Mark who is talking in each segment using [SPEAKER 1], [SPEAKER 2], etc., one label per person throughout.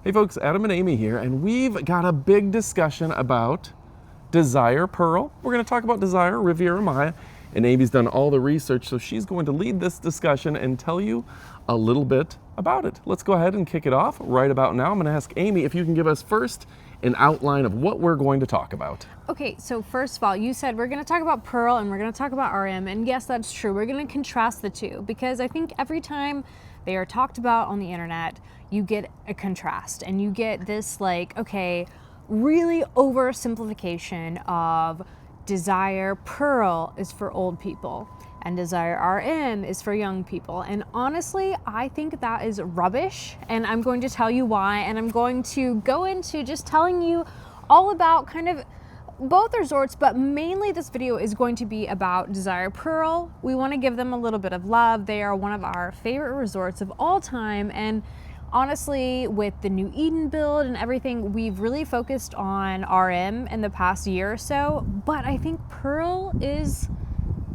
[SPEAKER 1] Hey folks, Adam and Amy here, and we've got a big discussion about Desire Pearl. We're going to talk about Desire, Riviera Maya, and Amy's done all the research, so she's going to lead this discussion and tell you a little bit about it. Let's go ahead and kick it off right about now. I'm going to ask Amy if you can give us first an outline of what we're going to talk about.
[SPEAKER 2] Okay, so first of all, you said we're going to talk about Pearl and we're going to talk about RM, and yes, that's true. We're going to contrast the two because I think every time they are talked about on the internet, you get a contrast and you get this like, okay, really oversimplification of Desire Pearl is for old people and Desire RM is for young people. And honestly, I think that is rubbish, and I'm going to tell you why, and I'm going to go into just telling you all about kind of both resorts, but mainly this video is going to be about Desire Pearl. We want to give them a little bit of love. They are one of our favorite resorts of all time, and honestly, with the new Eden build and everything, we've really focused on RM in the past year or so, but I think Pearl is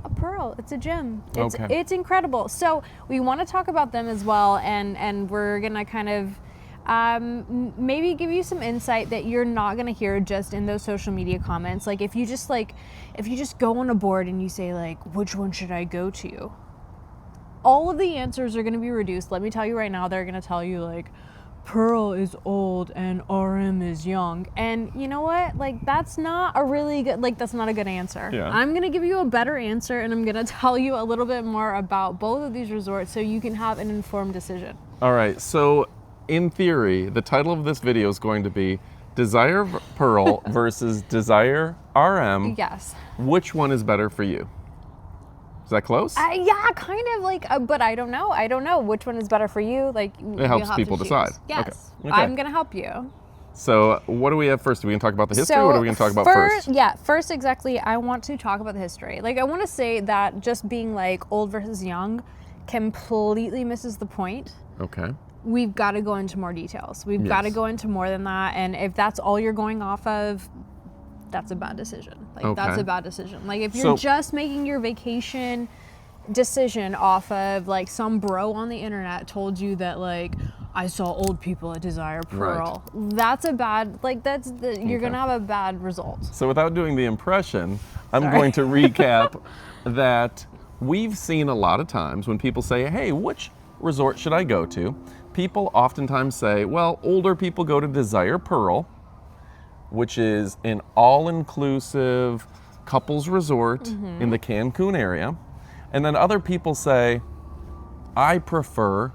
[SPEAKER 2] a pearl. It's a gem. It's incredible. So we want to talk about them as well, and we're gonna kind of maybe give you some insight that you're not gonna hear just in those social media comments. Like if you just go on a board and you say like, which one should I go to? All of the answers are gonna be reduced. Let me tell you right now, they're gonna tell you like, Pearl is old and RM is young. And you know what? Like that's not a really good, that's not a good answer.
[SPEAKER 1] Yeah.
[SPEAKER 2] I'm gonna give you a better answer, and I'm gonna tell you a little bit more about both of these resorts so you can have an informed decision.
[SPEAKER 1] All right, so in theory, the title of this video is going to be Desire Pearl versus Desire RM.
[SPEAKER 2] Yes.
[SPEAKER 1] Which one is better for you? Is that close?
[SPEAKER 2] Yeah, kind of like, but I don't know. I don't know which one is better for you. Like,
[SPEAKER 1] it helps people decide.
[SPEAKER 2] Yes,
[SPEAKER 1] Okay.
[SPEAKER 2] I'm gonna help you.
[SPEAKER 1] So what do we have first? Are we gonna talk about the history, or what are we gonna talk about first?
[SPEAKER 2] Yeah, first exactly. I want to talk about the history. Like, I want to say that just being like old versus young completely misses the point.
[SPEAKER 1] Okay.
[SPEAKER 2] We've got to go into more details. We've got to go into more than that. And if that's all you're going off of, that's a bad decision. Like, that's a bad decision. Like, if you're just making your vacation decision off of, like, some bro on the internet told you that, like, I saw old people at Desire Pearl, that's a bad, like, you're going to have a bad result.
[SPEAKER 1] So without doing the impression, I'm going to recap that we've seen a lot of times when people say, hey, which resort should I go to? People oftentimes say, well, older people go to Desire Pearl, which is an all-inclusive couples resort in the Cancun area. And then other people say, I prefer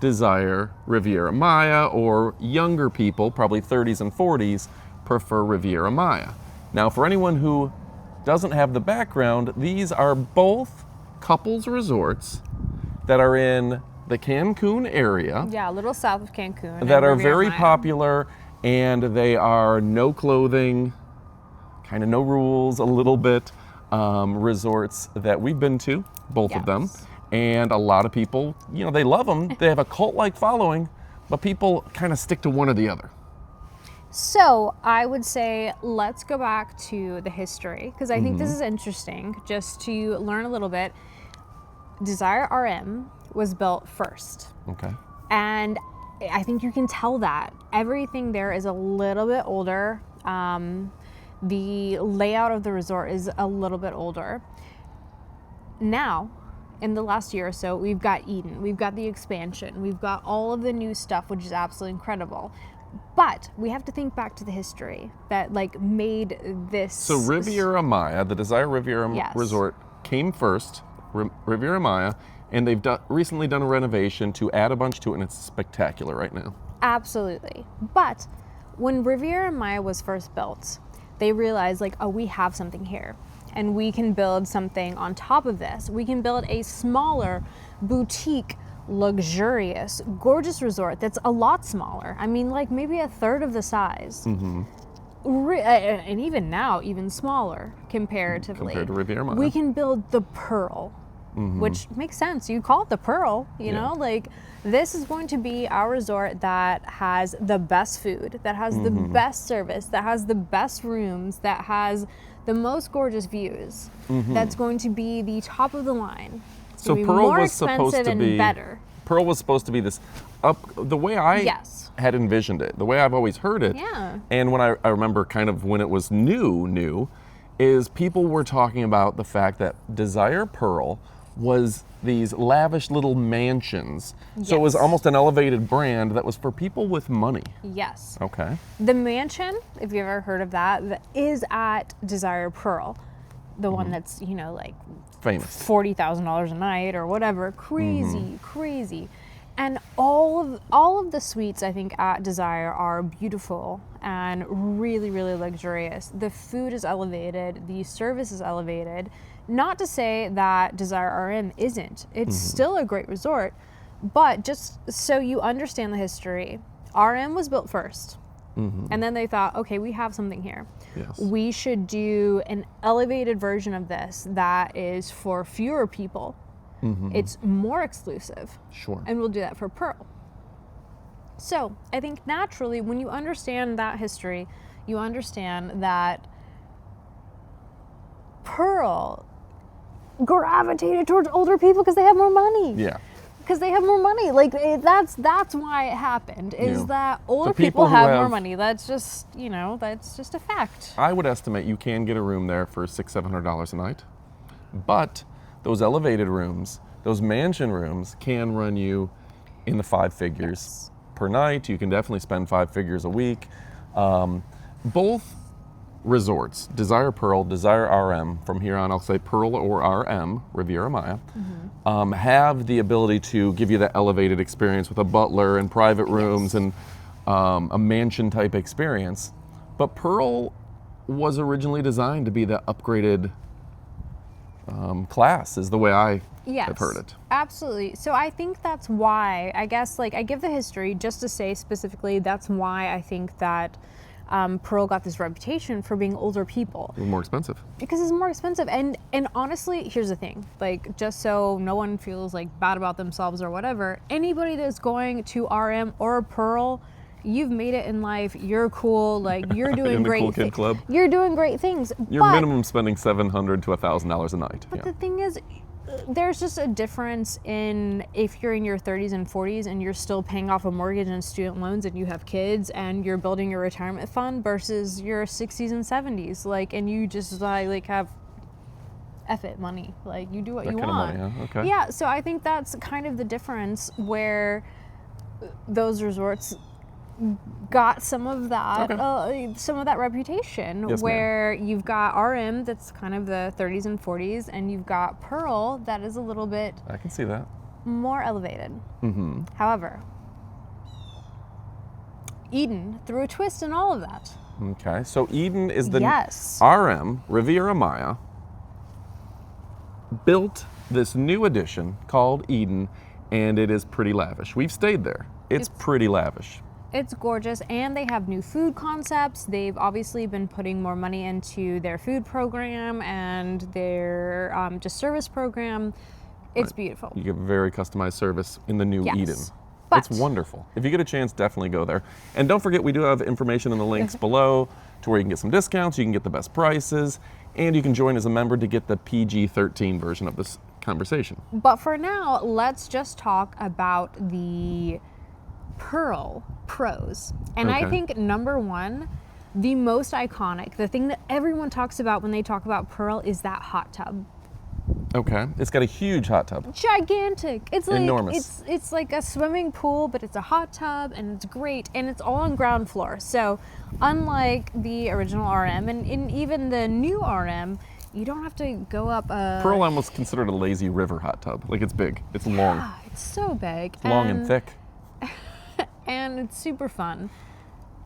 [SPEAKER 1] Desire Riviera Maya, or younger people, probably 30s and 40s, prefer Riviera Maya. Now, for anyone who doesn't have the background, these are both couples resorts that are in the Cancun area.
[SPEAKER 2] Yeah, a little south of Cancun.
[SPEAKER 1] That are very popular, and they are no clothing, kind of no rules, a little bit, resorts that we've been to, both of them. And a lot of people, you know, they love them. They have a cult-like following, but people kind of stick to one or the other.
[SPEAKER 2] So I would say let's go back to the history, because I think this is interesting just to learn a little bit. Desire RM was built first.
[SPEAKER 1] Okay.
[SPEAKER 2] And I think you can tell that. Everything there is a little bit older. The layout of the resort is a little bit older. Now, in the last year or so, we've got Eden, we've got the expansion, we've got all of the new stuff, which is absolutely incredible. But we have to think back to the history that like made this.
[SPEAKER 1] So Riviera Maya, the Desire Riviera Resort came first, Riviera Maya, and they've recently done a renovation to add a bunch to it, and it's spectacular right now.
[SPEAKER 2] Absolutely. But when Riviera Maya was first built, they realized like, oh, we have something here, and we can build something on top of this. We can build a smaller, boutique, luxurious, gorgeous resort that's a lot smaller. I mean, like maybe a third of the size. And even now, even smaller comparatively.
[SPEAKER 1] Compared to Riviera Maya.
[SPEAKER 2] We can build the Pearl, which makes sense. You call it the Pearl, you know? Like, this is going to be our resort that has the best food, that has the best service, that has the best rooms, that has the most gorgeous views. That's going to be the top of the line. It's
[SPEAKER 1] So
[SPEAKER 2] be
[SPEAKER 1] Pearl
[SPEAKER 2] more
[SPEAKER 1] was supposed
[SPEAKER 2] expensive
[SPEAKER 1] to
[SPEAKER 2] and
[SPEAKER 1] be
[SPEAKER 2] better.
[SPEAKER 1] Pearl was supposed to be this the way I
[SPEAKER 2] Yes.
[SPEAKER 1] had envisioned it, the way I've always heard it.
[SPEAKER 2] Yeah.
[SPEAKER 1] And when I remember kind of when it was new, is people were talking about the fact that Desire Pearl was these lavish little mansions. So it was
[SPEAKER 2] Yes.
[SPEAKER 1] almost an elevated brand that was for people with money.
[SPEAKER 2] Yes.
[SPEAKER 1] Okay.
[SPEAKER 2] The mansion, if you've ever heard of that is at Desire Pearl. The one that's, you know, like
[SPEAKER 1] Famous.
[SPEAKER 2] $40,000 a night or whatever. Crazy. And all of the suites, I think, at Desire are beautiful and really, really luxurious. The food is elevated. The service is elevated. Not to say that Desire RM isn't. It's still a great resort. But just so you understand the history, RM was built first. And then they thought, okay, we have something here.
[SPEAKER 1] Yes.
[SPEAKER 2] We should do an elevated version of this that is for fewer people. It's more exclusive.
[SPEAKER 1] Sure.
[SPEAKER 2] And we'll do that for Pearl. So I think naturally, when you understand that history, you understand that Pearl gravitated towards older people because they have more money.
[SPEAKER 1] Yeah.
[SPEAKER 2] Because they have more money. Like, that's why it happened, is
[SPEAKER 1] Yeah.
[SPEAKER 2] that older
[SPEAKER 1] The people
[SPEAKER 2] people
[SPEAKER 1] who
[SPEAKER 2] have more
[SPEAKER 1] have-
[SPEAKER 2] money. That's just, you know, that's just a fact.
[SPEAKER 1] I would estimate you can get a room there for $600-700 a night, but those elevated rooms, those mansion rooms, can run you in the 5 figures per night. You can definitely spend 5 figures a week. Both resorts, Desire Pearl, Desire RM, from here on I'll say Pearl or RM, Riviera Maya, have the ability to give you that elevated experience with a butler and private rooms and a mansion type experience. But Pearl was originally designed to be the upgraded class, is the way I have heard it.
[SPEAKER 2] Absolutely. So I think that's why, I guess, like, I give the history just to say specifically that's why I think that Pearl got this reputation for being older people.
[SPEAKER 1] A little more expensive.
[SPEAKER 2] Because it's more expensive. And honestly, here's the thing. Like, just so no one feels like bad about themselves or whatever, anybody that's going to RM or Pearl, you've made it in life. You're cool. Like, you're doing
[SPEAKER 1] In the
[SPEAKER 2] great
[SPEAKER 1] cool kid club.
[SPEAKER 2] You're doing great things.
[SPEAKER 1] You're
[SPEAKER 2] but,
[SPEAKER 1] minimum spending $700 to $1,000 a night.
[SPEAKER 2] But the thing is, there's just a difference in if you're in your 30s and 40s and you're still paying off a mortgage and student loans and you have kids and you're building your retirement fund versus your 60s and 70s, like, and you just like have F it money, like, you do what
[SPEAKER 1] That
[SPEAKER 2] you
[SPEAKER 1] kind of
[SPEAKER 2] want.
[SPEAKER 1] money, huh? Okay.
[SPEAKER 2] Yeah, so I think that's kind of the difference where those resorts got some of that reputation.
[SPEAKER 1] Yes, ma'am.
[SPEAKER 2] Where you've got RM that's kind of the 30s and 40s, and you've got Pearl that is a little bit
[SPEAKER 1] I can see that.
[SPEAKER 2] more elevated. However, Eden threw a twist in all of that.
[SPEAKER 1] Okay, so Eden is the
[SPEAKER 2] Yes.
[SPEAKER 1] RM, Riviera Maya, built this new addition called Eden, and it is pretty lavish. We've stayed there. It's pretty lavish.
[SPEAKER 2] It's gorgeous, and they have new food concepts. They've obviously been putting more money into their food program and their just service program. It's beautiful.
[SPEAKER 1] You get very customized service in the new
[SPEAKER 2] Yes.
[SPEAKER 1] Eden.
[SPEAKER 2] But-
[SPEAKER 1] It's wonderful. If you get a chance, definitely go there. And don't forget, we do have information in the links below to where you can get some discounts, you can get the best prices, and you can join as a member to get the PG-13 version of this conversation.
[SPEAKER 2] But for now, let's just talk about the Pearl pros. And I
[SPEAKER 1] Okay.
[SPEAKER 2] think number one, the most iconic, the thing that everyone talks about when they talk about Pearl is that hot tub.
[SPEAKER 1] Okay, it's got a huge hot tub.
[SPEAKER 2] Gigantic. It's like
[SPEAKER 1] Enormous.
[SPEAKER 2] it's like a swimming pool, but it's a hot tub and it's great, and it's all on ground floor. So unlike the original RM and even the new RM, you don't have to go up a
[SPEAKER 1] Pearl almost considered a lazy river hot tub. Like, it's big, it's long,
[SPEAKER 2] It's so big.
[SPEAKER 1] it's long and thick.
[SPEAKER 2] And it's super fun.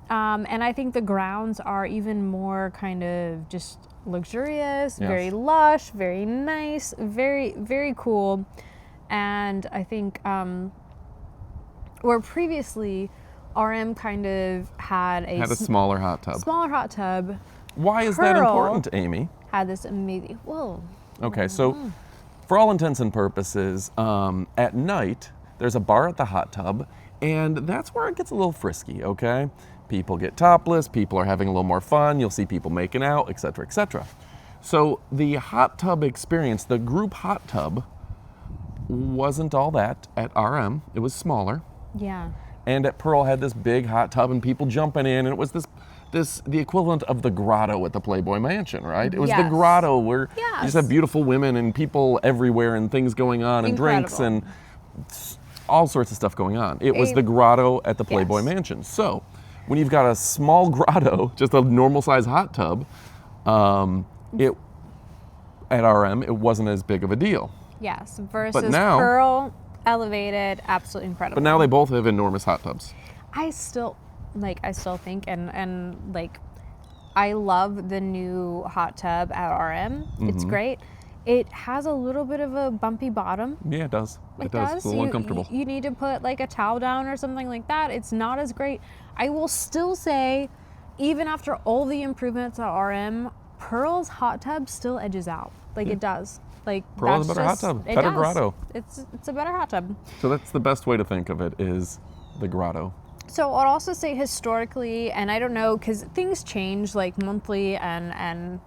[SPEAKER 2] And I think the grounds are even more kind of just luxurious,
[SPEAKER 1] Yes.
[SPEAKER 2] very lush, very nice, very, very cool. And I think where previously RM kind of had a
[SPEAKER 1] smaller hot tub.
[SPEAKER 2] smaller hot tub,
[SPEAKER 1] Why is that
[SPEAKER 2] Pearl
[SPEAKER 1] important, Amy?
[SPEAKER 2] had this amazing, whoa.
[SPEAKER 1] Okay, so for all intents and purposes, at night, there's a bar at the hot tub, and that's where it gets a little frisky, okay? People get topless, people are having a little more fun, you'll see people making out, etc., etc. So the hot tub experience, the group hot tub, wasn't all that at RM. It was smaller.
[SPEAKER 2] Yeah.
[SPEAKER 1] And at Pearl had this big hot tub and people jumping in, and it was the equivalent of the grotto at the Playboy Mansion, right? It was the
[SPEAKER 2] Yes.
[SPEAKER 1] grotto where you
[SPEAKER 2] Yes.
[SPEAKER 1] just have beautiful women and people everywhere and things going on and drinks and all sorts of stuff going on. It was the grotto at the Playboy
[SPEAKER 2] Yes.
[SPEAKER 1] Mansion. So when you've got a small grotto, just a normal size hot tub, at RM, it wasn't as big of a deal.
[SPEAKER 2] Yes. Versus
[SPEAKER 1] now-
[SPEAKER 2] Pearl, elevated, absolutely incredible.
[SPEAKER 1] But now they both have enormous hot tubs.
[SPEAKER 2] I still think and like I love the new hot tub at RM. It's great. It has a little bit of a bumpy bottom.
[SPEAKER 1] Yeah, it does. It does. It's a little uncomfortable.
[SPEAKER 2] You need to put like a towel down or something like that. It's not as great. I will still say, even after all the improvements at RM, Pearl's hot tub still edges out. Like it does. Like
[SPEAKER 1] Pearl has a
[SPEAKER 2] that's
[SPEAKER 1] better hot
[SPEAKER 2] just-
[SPEAKER 1] tub,
[SPEAKER 2] it
[SPEAKER 1] better
[SPEAKER 2] does.
[SPEAKER 1] grotto.
[SPEAKER 2] It's a better hot tub.
[SPEAKER 1] So that's the best way to think of it, is the grotto.
[SPEAKER 2] So I'll also say historically, and I don't know, because things change like monthly and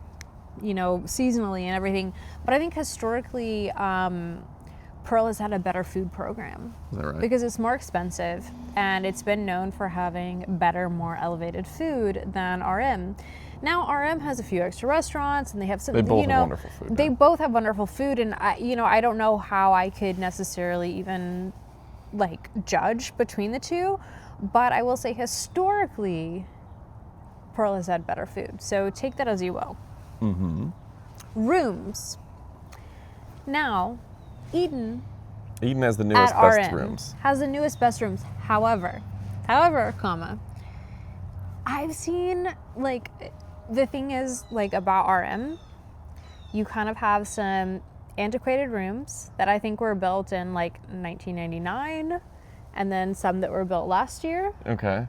[SPEAKER 2] seasonally and everything, but I think historically Pearl has had a better food program.
[SPEAKER 1] Is that right?
[SPEAKER 2] Because it's more expensive and it's been known for having better, more elevated food than RM. Now RM has a few extra restaurants and they have some.
[SPEAKER 1] They both have wonderful food.
[SPEAKER 2] They both have wonderful food, and I don't know how I could necessarily even like judge between the two, but I will say historically, Pearl has had better food. So take that as you will. Rooms. Now, Eden
[SPEAKER 1] has the newest,
[SPEAKER 2] at
[SPEAKER 1] best
[SPEAKER 2] RM
[SPEAKER 1] rooms.
[SPEAKER 2] has the newest, best rooms. However, I've seen like the thing is like about RM, you kind of have some antiquated rooms that I think were built in like 1999, and then some that were built last year.
[SPEAKER 1] Okay.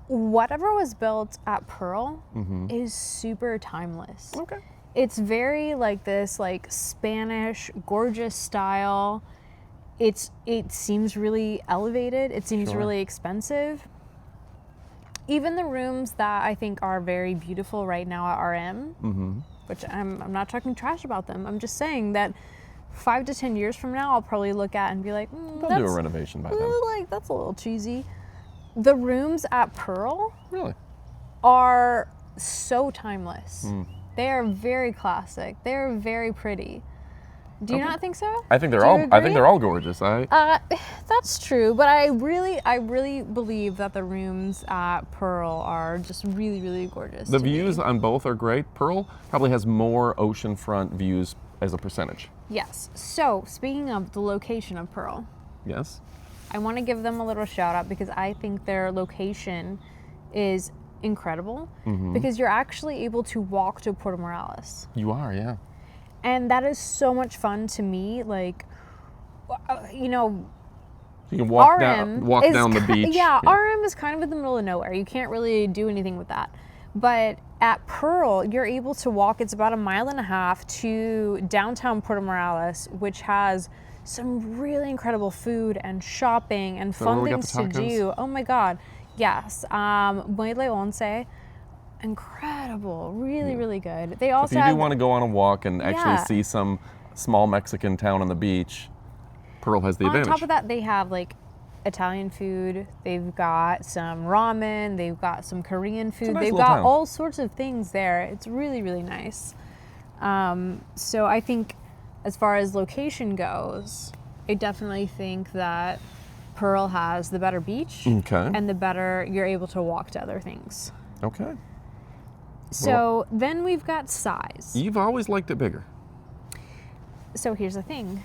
[SPEAKER 2] Whatever was built at Pearl is super timeless.
[SPEAKER 1] Okay.
[SPEAKER 2] It's very like this like Spanish gorgeous style. It seems really elevated. It seems
[SPEAKER 1] Sure.
[SPEAKER 2] really expensive. Even the rooms that I think are very beautiful right now at RM, which I'm not talking trash about them. I'm just saying that 5 to 10 years from now, I'll probably look at and be like,
[SPEAKER 1] They'll do a renovation by then.
[SPEAKER 2] like that's a little cheesy. The rooms at Pearl
[SPEAKER 1] Really?
[SPEAKER 2] are so timeless. They are very classic. They're very pretty. Do you not think so?
[SPEAKER 1] I think they're
[SPEAKER 2] Do you
[SPEAKER 1] all. I think
[SPEAKER 2] agree?
[SPEAKER 1] they're all gorgeous.
[SPEAKER 2] That's true, but I really believe that the rooms at Pearl are just really, really gorgeous.
[SPEAKER 1] The
[SPEAKER 2] to me.
[SPEAKER 1] views on both are great. Pearl probably has more oceanfront views as a percentage.
[SPEAKER 2] Yes. So speaking of the location of Pearl,
[SPEAKER 1] Yes.
[SPEAKER 2] I want to give them a little shout out because I think their location is incredible because you're actually able to walk to Puerto Morelos.
[SPEAKER 1] You are, yeah.
[SPEAKER 2] And that is so much fun to me. Like,
[SPEAKER 1] You can walk down the beach.
[SPEAKER 2] Yeah, RM is kind of in the middle of nowhere. You can't really do anything with that. But at Pearl, you're able to walk. It's about 1.5 miles to downtown Puerto Morelos, which has some really incredible food and shopping and
[SPEAKER 1] that where
[SPEAKER 2] fun
[SPEAKER 1] we got
[SPEAKER 2] things
[SPEAKER 1] the
[SPEAKER 2] to
[SPEAKER 1] tacos?
[SPEAKER 2] do. Oh my God, yes. Muelle Once, incredible, really, really good. They also
[SPEAKER 1] If you
[SPEAKER 2] have
[SPEAKER 1] do want to go on a walk and actually
[SPEAKER 2] Yeah.
[SPEAKER 1] see some small Mexican town on the beach, Pearl has the
[SPEAKER 2] on
[SPEAKER 1] advantage.
[SPEAKER 2] top of that, they have like Italian food. They've got some ramen. They've got some Korean food.
[SPEAKER 1] nice
[SPEAKER 2] They've
[SPEAKER 1] little
[SPEAKER 2] got
[SPEAKER 1] town.
[SPEAKER 2] all sorts of things there. It's really, really nice. So I think as far as location goes, I definitely think that Pearl has the better beach
[SPEAKER 1] Okay.
[SPEAKER 2] and the better you're able to walk to other things.
[SPEAKER 1] Okay.
[SPEAKER 2] So then we've got size.
[SPEAKER 1] You've always liked it bigger.
[SPEAKER 2] So here's the thing.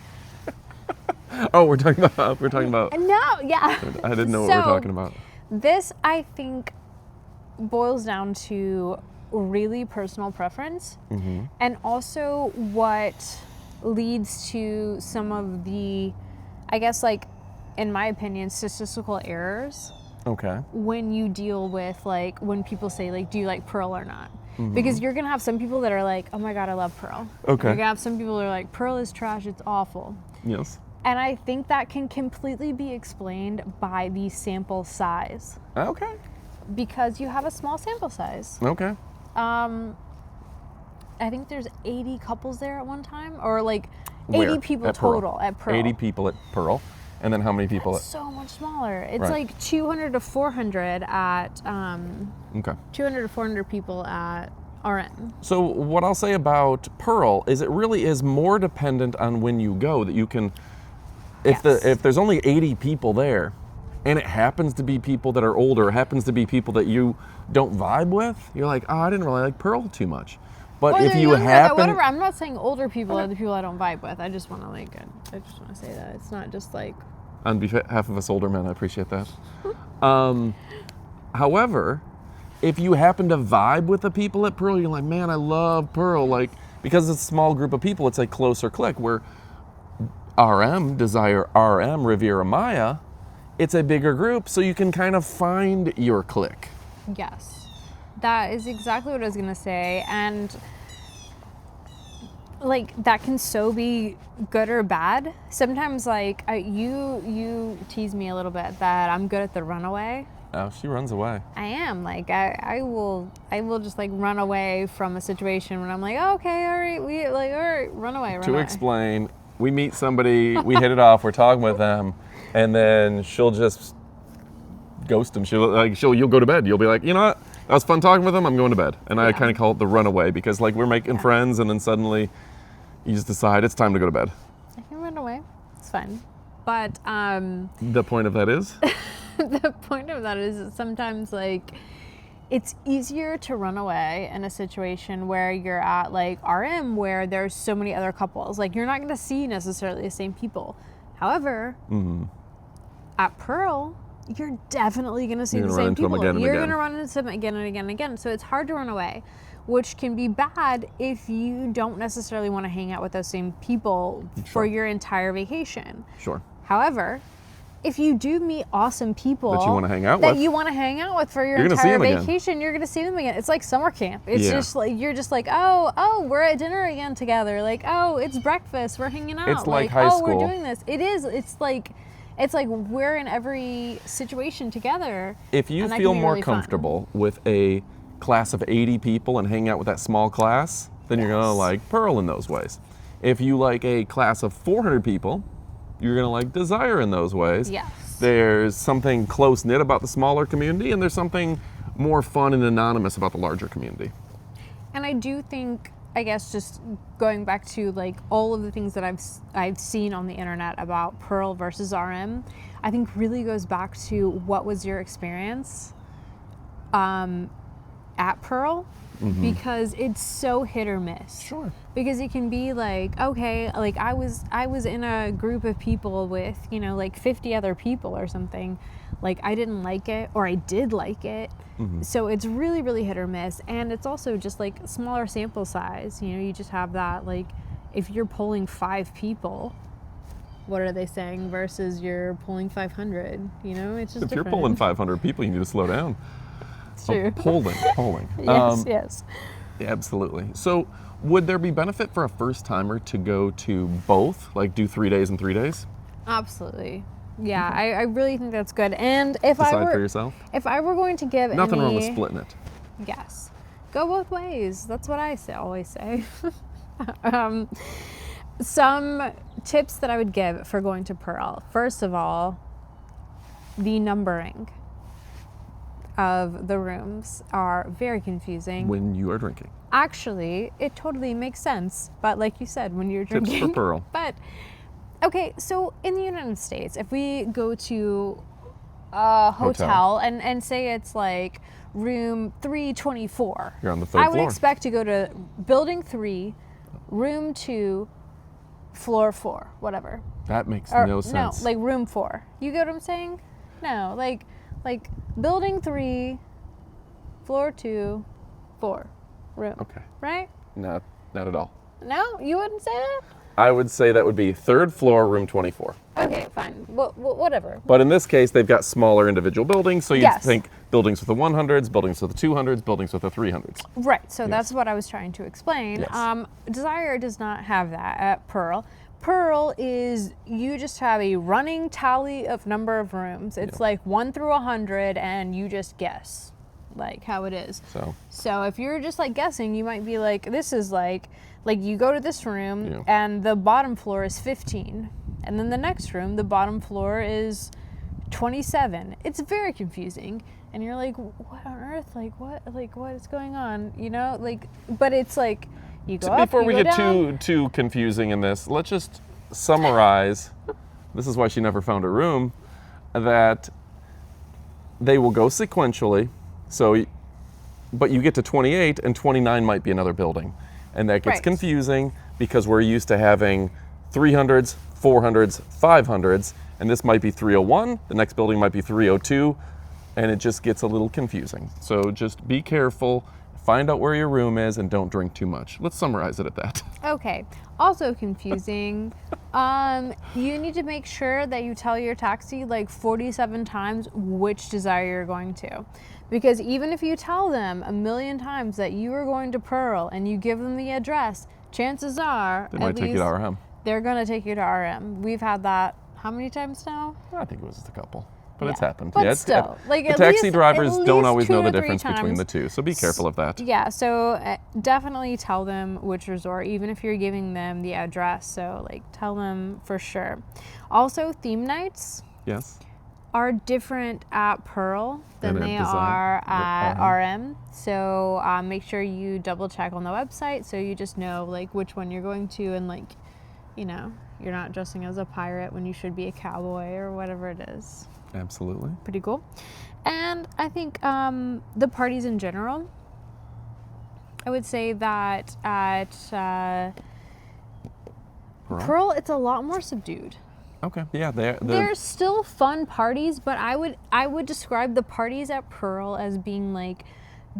[SPEAKER 1] Oh, we're talking about.
[SPEAKER 2] No, yeah.
[SPEAKER 1] I didn't know what we're
[SPEAKER 2] So,
[SPEAKER 1] talking about.
[SPEAKER 2] This, I think, boils down to really personal preference and also what leads to some of the, I guess, like, in my opinion, statistical errors
[SPEAKER 1] Okay.
[SPEAKER 2] when you deal with, like, when people say, like, do you like Pearl or not? Because you're going to have some people that are like, oh my God, I love Pearl.
[SPEAKER 1] Okay.
[SPEAKER 2] You're going to have some people that are like, Pearl is trash, it's awful.
[SPEAKER 1] Yes.
[SPEAKER 2] And I think that can completely be explained by the sample size.
[SPEAKER 1] Okay.
[SPEAKER 2] Because you have a small sample size.
[SPEAKER 1] Okay.
[SPEAKER 2] I think there's 80 couples there at one time, or like
[SPEAKER 1] Where?
[SPEAKER 2] 80 people
[SPEAKER 1] At Pearl.
[SPEAKER 2] total at Pearl.
[SPEAKER 1] 80 people at Pearl. And then how many people
[SPEAKER 2] That's so much smaller. It's
[SPEAKER 1] Right.
[SPEAKER 2] like 200 to 400 at
[SPEAKER 1] Okay.
[SPEAKER 2] 200 to 400 people at RM.
[SPEAKER 1] So what I'll say about Pearl is it really is more dependent on when you go that you can, if there's only 80 people there and it happens to be people that are older, it happens to be people that you don't vibe with, you're like, oh, I didn't really like Pearl too much. But
[SPEAKER 2] Or
[SPEAKER 1] if
[SPEAKER 2] they're
[SPEAKER 1] you
[SPEAKER 2] younger,
[SPEAKER 1] happen,
[SPEAKER 2] whatever. I'm not saying older people are the people I don't vibe with. I just want to I just want to say that it's not just like.
[SPEAKER 1] on behalf of us older men, I appreciate that. However, if you happen to vibe with the people at Pearl, you're like, man, I love Pearl. Like, because it's a small group of people, it's a closer clique. Where RM, Desire RM, Riviera Maya, it's a bigger group, so you can kind of find your clique.
[SPEAKER 2] Yes. That is exactly what I was going to say. And like that can so be good or bad. Sometimes like you tease me a little bit that I'm good at the runaway.
[SPEAKER 1] Oh, she runs away.
[SPEAKER 2] I am like I will just like run away from a situation when I'm like, oh, okay, all right, run away.
[SPEAKER 1] To explain, we meet somebody, we hit it off, we're talking with them, and then she'll just ghost them. You'll go to bed. You'll be like, you know what? That was fun talking with them. I'm going to bed. And I kind of call it the runaway because like we're making friends and then suddenly you just decide it's time to go to bed.
[SPEAKER 2] I can run away. It's fine. But
[SPEAKER 1] the point of that is?
[SPEAKER 2] the point of that is that sometimes like it's easier to run away in a situation where you're at like RM where there's so many other couples. Like you're not going to see necessarily the same people. However, at Pearl, you're definitely going to see the same people. You're going to run into them again and again and again. So it's hard to run away, which can be bad if you don't necessarily want to hang out with those same people for your entire vacation.
[SPEAKER 1] Sure.
[SPEAKER 2] However, if you do meet awesome people
[SPEAKER 1] that you want to hang out
[SPEAKER 2] with for your entire vacation, you're going to see them again. It's like summer camp. It's just like you're just like, oh, we're at dinner again together. Like, oh, it's breakfast. We're hanging out.
[SPEAKER 1] It's like high school.
[SPEAKER 2] We're doing this. It is. It's like we're in every situation together.
[SPEAKER 1] If you feel more comfortable with a class of 80 people and hang out with that small class, then you're going to like Pearl in those ways. If you like a class of 400 people, you're going to like Desire in those ways.
[SPEAKER 2] Yes.
[SPEAKER 1] There's something close-knit about the smaller community, and there's something more fun and anonymous about the larger community.
[SPEAKER 2] And I do think, I guess just going back to like all of the things that I've seen on the internet about Pearl versus RM, I think really goes back to what was your experience at Pearl, because it's so hit or miss.
[SPEAKER 1] Sure.
[SPEAKER 2] Because it can be like, okay, like I was in a group of people with, like 50 other people or something. Like I didn't like it or I did like it. So it's really, really hit or miss. And it's also just like smaller sample size. You just have that, like if you're pulling 5 people, what are they saying versus you're pulling 500, it's just
[SPEAKER 1] If
[SPEAKER 2] different.
[SPEAKER 1] you're pulling 500 people, you need to slow down.
[SPEAKER 2] It's true.
[SPEAKER 1] Polling.
[SPEAKER 2] Yes.
[SPEAKER 1] Yeah, absolutely. So would there be benefit for a first timer to go to both, like do 3 days and 3 days?
[SPEAKER 2] Absolutely. Yeah, I really think that's good. And if
[SPEAKER 1] Decide for yourself.
[SPEAKER 2] If I were going to give
[SPEAKER 1] nothing wrong with splitting it.
[SPEAKER 2] Yes. Go both ways. That's what I always say. Some tips that I would give for going to Pearl. First of all, the numbering of the rooms are very confusing.
[SPEAKER 1] When you are drinking.
[SPEAKER 2] Actually, it totally makes sense. But like you said, when you're drinking.
[SPEAKER 1] Tips for Pearl.
[SPEAKER 2] But, okay, so in the United States, if we go to a hotel. And say it's like room 324.
[SPEAKER 1] You're on the third floor.
[SPEAKER 2] I would expect to go to building 3, room 2, floor 4, whatever.
[SPEAKER 1] That makes no sense.
[SPEAKER 2] No, like room 4. You get what I'm saying? No, like building 3, floor 2, 4, room.
[SPEAKER 1] Okay.
[SPEAKER 2] Right?
[SPEAKER 1] Not at all.
[SPEAKER 2] No? You wouldn't say that?
[SPEAKER 1] I would say that would be 3rd floor, room 24.
[SPEAKER 2] Okay, fine. Whatever.
[SPEAKER 1] But in this case, they've got smaller individual buildings, so you think buildings with the 100s, buildings with the 200s, buildings with the 300s.
[SPEAKER 2] Right, so that's what I was trying to explain.
[SPEAKER 1] Yes.
[SPEAKER 2] Desire does not have that at Pearl. Pearl is, you just have a running tally of number of rooms. It's like 1 through 100, and you just guess. like how it is.
[SPEAKER 1] So
[SPEAKER 2] if you're just like guessing, you might be like, this is like you go to this room
[SPEAKER 1] Yeah.
[SPEAKER 2] and the bottom floor is 15, and then the next room, the bottom floor is 27. It's very confusing, and you're like, what on earth? What is going on? You know, like, but it's like you go up,
[SPEAKER 1] before
[SPEAKER 2] you
[SPEAKER 1] we
[SPEAKER 2] go
[SPEAKER 1] get
[SPEAKER 2] down.
[SPEAKER 1] too confusing in this, let's just summarize. This is why she never found a room. That they will go sequentially. So, but you get to 28, and 29 might be another building, and that gets
[SPEAKER 2] Right.
[SPEAKER 1] confusing because we're used to having 300s, 400s, 500s, and this might be 301. The next building might be 302, and it just gets a little confusing. So just be careful. Find out where your room is and don't drink too much. Let's summarize it at that.
[SPEAKER 2] Okay. Also confusing. You need to make sure that you tell your taxi like 47 times which desire you're going to. Because even if you tell them a million times that you are going to Pearl and you give them the address, chances are
[SPEAKER 1] They might take you to RM.
[SPEAKER 2] they're going to take you to RM. We've had that how many times now?
[SPEAKER 1] I think it was just a couple. But
[SPEAKER 2] Yeah.
[SPEAKER 1] it's happened.
[SPEAKER 2] But
[SPEAKER 1] Yeah,
[SPEAKER 2] still, like
[SPEAKER 1] the
[SPEAKER 2] at
[SPEAKER 1] taxi
[SPEAKER 2] least-
[SPEAKER 1] drivers
[SPEAKER 2] at
[SPEAKER 1] don't
[SPEAKER 2] least
[SPEAKER 1] always know
[SPEAKER 2] 2
[SPEAKER 1] the
[SPEAKER 2] or 3
[SPEAKER 1] difference between
[SPEAKER 2] times.
[SPEAKER 1] the two, so be careful of that.
[SPEAKER 2] Yeah, so definitely tell them which resort, even if you're giving them the address. So like tell them for sure. Also, theme nights
[SPEAKER 1] Yes.
[SPEAKER 2] are different at Pearl than
[SPEAKER 1] Than at
[SPEAKER 2] they
[SPEAKER 1] Design,
[SPEAKER 2] are at
[SPEAKER 1] RM.
[SPEAKER 2] RM. So make sure you double check on the website so you just know like which one you're going to, and like, you know, you're not dressing as a pirate when you should be a cowboy or whatever it is.
[SPEAKER 1] Absolutely.
[SPEAKER 2] Pretty cool. And I think the parties in general, I would say that at Pearl, it's a lot more subdued.
[SPEAKER 1] Okay. Yeah,
[SPEAKER 2] There's still fun parties, but I would describe the parties at Pearl as being like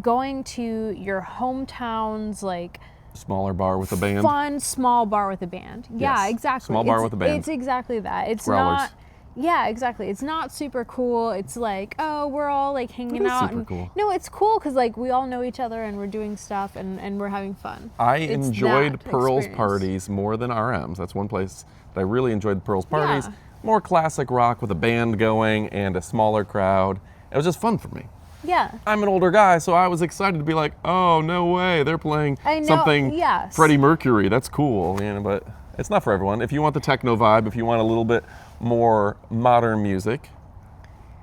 [SPEAKER 2] going to your hometown's like
[SPEAKER 1] smaller bar with a band.
[SPEAKER 2] fun small bar with a band. Yeah,
[SPEAKER 1] Yes.
[SPEAKER 2] exactly.
[SPEAKER 1] Small bar with a band.
[SPEAKER 2] It's exactly that. It's
[SPEAKER 1] Growlers.
[SPEAKER 2] not. Yeah, exactly. It's not super cool. It's like, oh, we're all like hanging
[SPEAKER 1] is
[SPEAKER 2] out.
[SPEAKER 1] super
[SPEAKER 2] and,
[SPEAKER 1] cool.
[SPEAKER 2] No, it's cool because like we all know each other and we're doing stuff and we're having fun.
[SPEAKER 1] I
[SPEAKER 2] It's
[SPEAKER 1] enjoyed
[SPEAKER 2] that
[SPEAKER 1] Pearl's
[SPEAKER 2] experience.
[SPEAKER 1] parties more than RM's. That's one place that I really enjoyed Pearl's parties.
[SPEAKER 2] Yeah.
[SPEAKER 1] More classic rock with a band going and a smaller crowd. It was just fun for me.
[SPEAKER 2] Yeah.
[SPEAKER 1] I'm an older guy, so I was excited to be like, oh, no way, they're playing
[SPEAKER 2] I know,
[SPEAKER 1] something
[SPEAKER 2] yes.
[SPEAKER 1] Freddie Mercury. That's cool, you know, but it's not for everyone. If you want the techno vibe, if you want a little bit more modern music,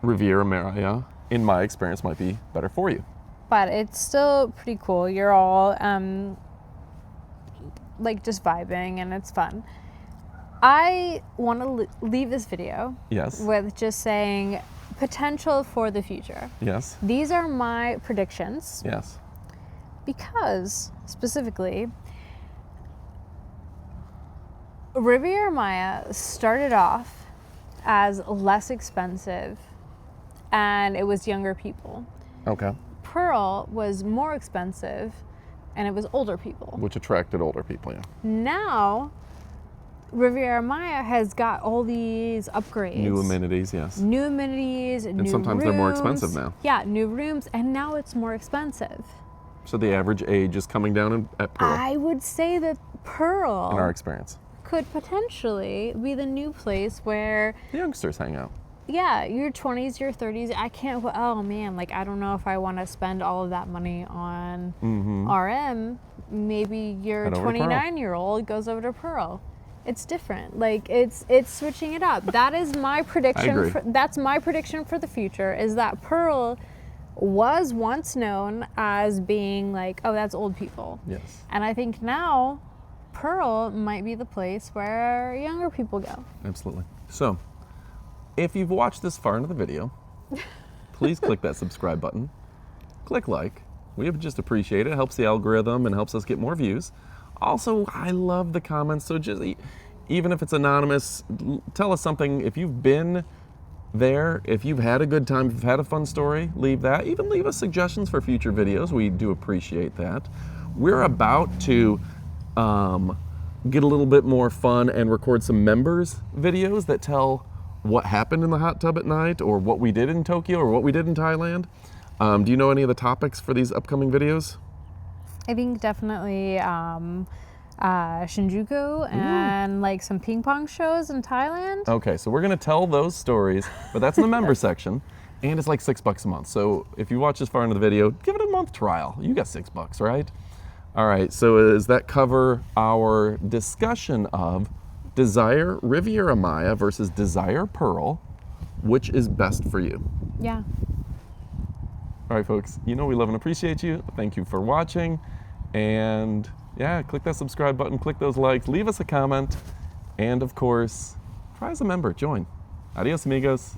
[SPEAKER 1] Riviera, in my experience, might be better for you.
[SPEAKER 2] But it's still pretty cool. You're all like just vibing and it's fun. I want to leave this video
[SPEAKER 1] Yes.
[SPEAKER 2] with just saying potential for the future.
[SPEAKER 1] Yes.
[SPEAKER 2] These are my predictions
[SPEAKER 1] Yes.
[SPEAKER 2] because specifically Riviera Maya started off as less expensive and it was younger people.
[SPEAKER 1] Okay.
[SPEAKER 2] Pearl was more expensive and it was older people.
[SPEAKER 1] Which attracted older people, yeah.
[SPEAKER 2] Now, Riviera Maya has got all these upgrades.
[SPEAKER 1] New amenities, yes.
[SPEAKER 2] New amenities, new
[SPEAKER 1] sometimes they're more expensive
[SPEAKER 2] rooms.
[SPEAKER 1] now.
[SPEAKER 2] Yeah, new rooms, and now it's more expensive.
[SPEAKER 1] So the average age is coming down at Pearl,
[SPEAKER 2] I would say that Pearl
[SPEAKER 1] in our experience.
[SPEAKER 2] could potentially be the new place where,
[SPEAKER 1] The youngsters hang out.
[SPEAKER 2] yeah, your 20s, your 30s, oh man, like I don't know if I want to spend all of that money on RM. Maybe your
[SPEAKER 1] Head over to Pearl.
[SPEAKER 2] 29-year-old goes over to Pearl. It's different. Like it's switching it up. That is my prediction.
[SPEAKER 1] agree.
[SPEAKER 2] That's my prediction for the future is that Pearl was once known as being like, oh, that's old people.
[SPEAKER 1] Yes.
[SPEAKER 2] And I think now Pearl might be the place where younger people go.
[SPEAKER 1] Absolutely. So, if you've watched this far into the video, please click that subscribe button. Click like. We would just appreciate it. It helps the algorithm and helps us get more views. Also, I love the comments. So just even if it's anonymous, tell us something. If you've been there, if you've had a good time, if you've had a fun story, leave that. Even leave us suggestions for future videos. We do appreciate that. We're about to get a little bit more fun and record some members videos that tell what happened in the hot tub at night, or what we did in Tokyo, or what we did in Thailand. Do you know any of the topics for these upcoming videos?
[SPEAKER 2] I think definitely Shinjuku and like some ping pong shows in Thailand.
[SPEAKER 1] Okay, so we're gonna tell those stories, but that's in the member section. And it's like $6 a month. So if you watch this far into the video, give it a month trial. You got $6, right? All right, so does that cover our discussion of Desire Riviera Maya versus Desire Pearl? Which is best for you?
[SPEAKER 2] Yeah.
[SPEAKER 1] All right, folks, you know we love and appreciate you. Thank you for watching. And yeah, click that subscribe button, click those likes, leave us a comment. And of course, try as a member, join. Adios, amigos.